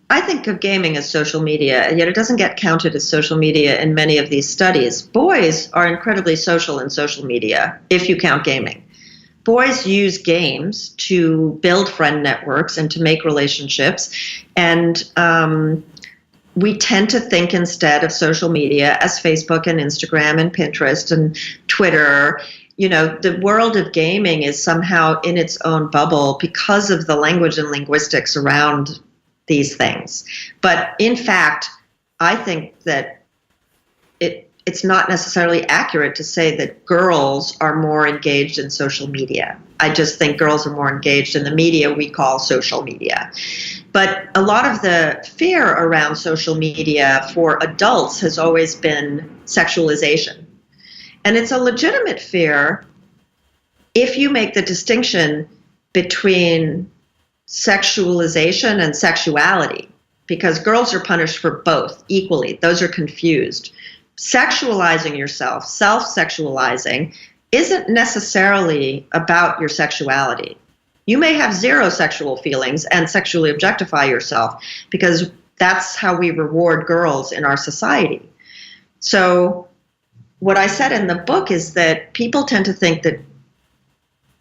I think of gaming as social media, yet it doesn't get counted as social media in many of these studies. Boys are incredibly social in social media, if you count gaming. Boys use games to build friend networks and to make relationships. And we tend to think instead of social media as Facebook and Instagram and Pinterest and Twitter. You know, the world of gaming is somehow in its own bubble because of the language and linguistics around these things. But in fact, I think that it's not necessarily accurate to say that girls are more engaged in social media. I just think girls are more engaged in the media we call social media. But a lot of the fear around social media for adults has always been sexualization. And it's a legitimate fear if you make the distinction between sexualization and sexuality, because girls are punished for both equally. Those are confused. Sexualizing yourself, self-sexualizing, isn't necessarily about your sexuality. You may have zero sexual feelings and sexually objectify yourself because that's how we reward girls in our society. So what I said in the book is that people tend to think that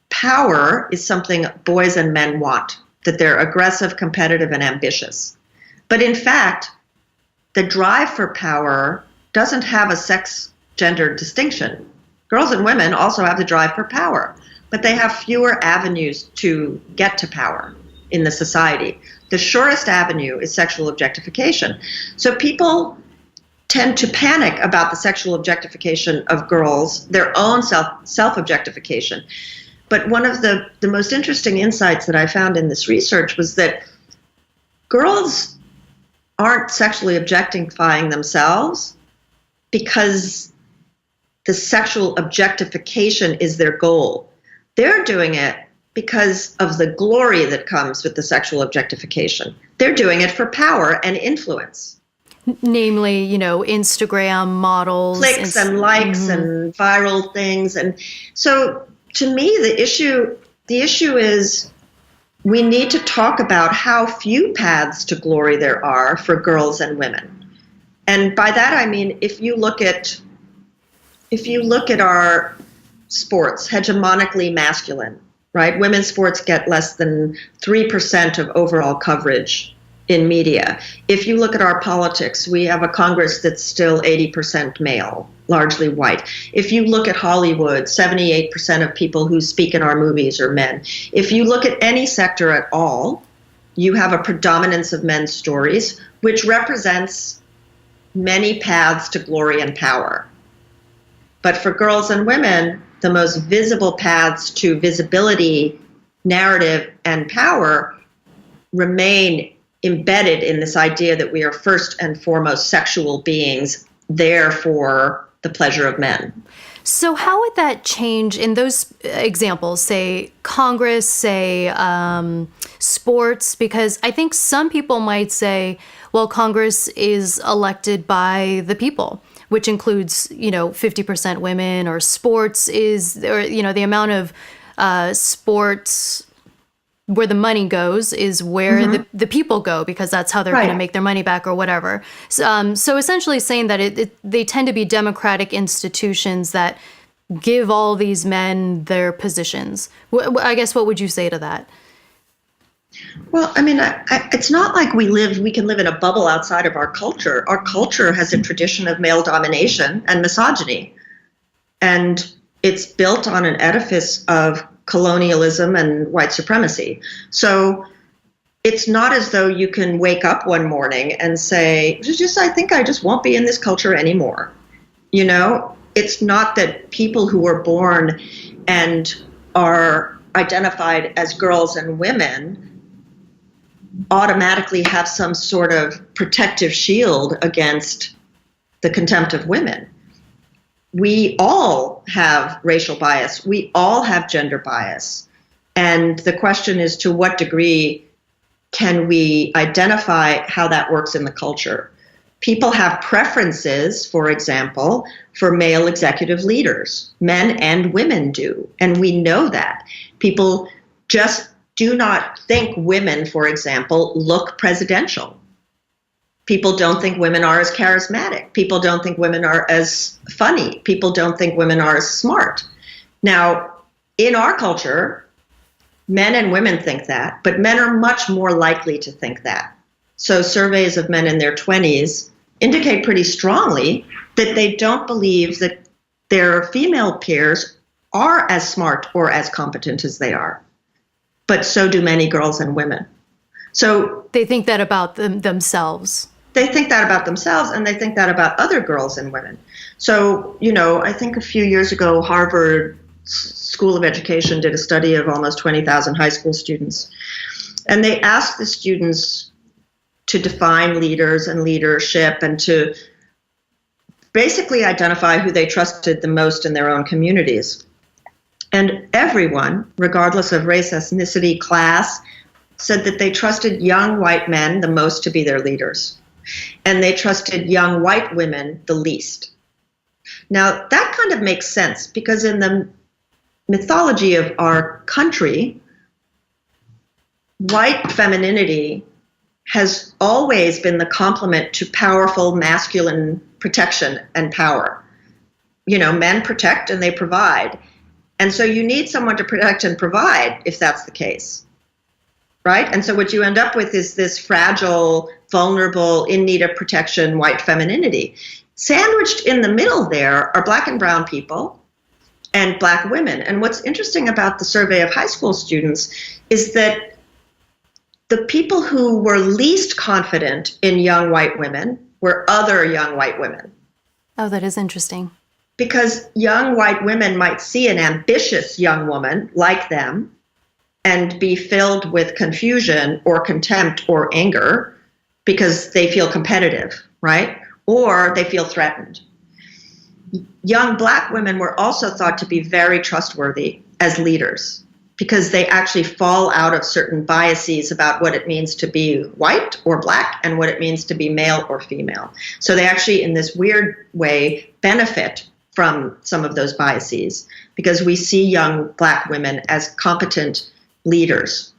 power is something boys and men want, that they're aggressive, competitive, and ambitious. But in fact, the drive for power doesn't have a sex-gender distinction. Girls and women also have the drive for power, but they have fewer avenues to get to power in the society. The surest avenue is sexual objectification. So people tend to panic about the sexual objectification of girls, their own self-objectification. But one of the most interesting insights that I found in this research was that girls aren't sexually objectifying themselves because the sexual objectification is their goal. They're doing it because of the glory that comes with the sexual objectification. They're doing it for power and influence. Namely, you know, Instagram models. Clicks and likes and viral things. And so to me, the issue is we need to talk about how few paths to glory there are for girls and women. And by that I mean if you look at our sports, hegemonically masculine, right? Women's sports get less than 3% of overall coverage in media. If you look at our politics, we have a Congress that's still 80% male, largely white. If you look at Hollywood, 78% of people who speak in our movies are men. If you look at any sector at all, you have a predominance of men's stories, which represents many paths to glory and power. But for girls and women, the most visible paths to visibility, narrative, and power remain embedded in this idea that we are first and foremost sexual beings, there for the pleasure of men. So how would that change in those examples, say Congress, say sports? Because I think some people might say, well, Congress is elected by the people, which includes, 50% women, or sports is, or, the amount of sports where the money goes is where the people go, because that's how they're going to make their money back or whatever. So essentially saying that they tend to be democratic institutions that give all these men their positions. I guess what would you say to that? Well, I mean, it's not like we can live in a bubble outside of our culture. Our culture has a tradition of male domination and misogyny. And it's built on an edifice of colonialism and white supremacy. So it's not as though you can wake up one morning and say, I think I just won't be in this culture anymore. It's not that people who are born and are identified as girls and women automatically have some sort of protective shield against the contempt of women. We all have racial bias. We all have gender bias. And the question is, to what degree can we identify how that works in the culture? People have preferences, for example, for male executive leaders. Men and women do. And we know that. People just do not think women, for example, look presidential. People don't think women are as charismatic. People don't think women are as funny. People don't think women are as smart. Now, in our culture, men and women think that, but men are much more likely to think that. So surveys of men in their 20s indicate pretty strongly that they don't believe that their female peers are as smart or as competent as they are. But so do many girls and women. So they think that about themselves. They think that about themselves, and they think that about other girls and women. So, I think a few years ago, Harvard School of Education did a study of almost 20,000 high school students. And they asked the students to define leaders and leadership and to basically identify who they trusted the most in their own communities. And everyone, regardless of race, ethnicity, class, said that they trusted young white men the most to be their leaders. And they trusted young white women the least. Now, that kind of makes sense because in the mythology of our country, white femininity has always been the complement to powerful masculine protection and power. Men protect and they provide. And so you need someone to protect and provide if that's the case. Right? And so what you end up with is this fragile, vulnerable, in need of protection, white femininity. Sandwiched in the middle there are black and brown people and black women. And what's interesting about the survey of high school students is that the people who were least confident in young white women were other young white women. Oh, that is interesting. Because young white women might see an ambitious young woman like them and be filled with confusion or contempt or anger because they feel competitive, right? Or they feel threatened. Young black women were also thought to be very trustworthy as leaders because they actually fall out of certain biases about what it means to be white or black and what it means to be male or female. So they actually, in this weird way, benefit from some of those biases because we see young black women as competent leaders.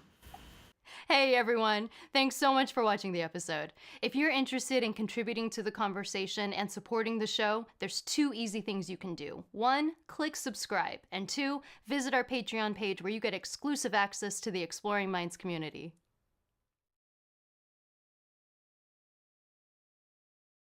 Hey everyone, thanks so much for watching the episode. If you're interested in contributing to the conversation and supporting the show, there's 2 easy things you can do. 1, click subscribe, and 2, visit our Patreon page where you get exclusive access to the Exploring Minds community.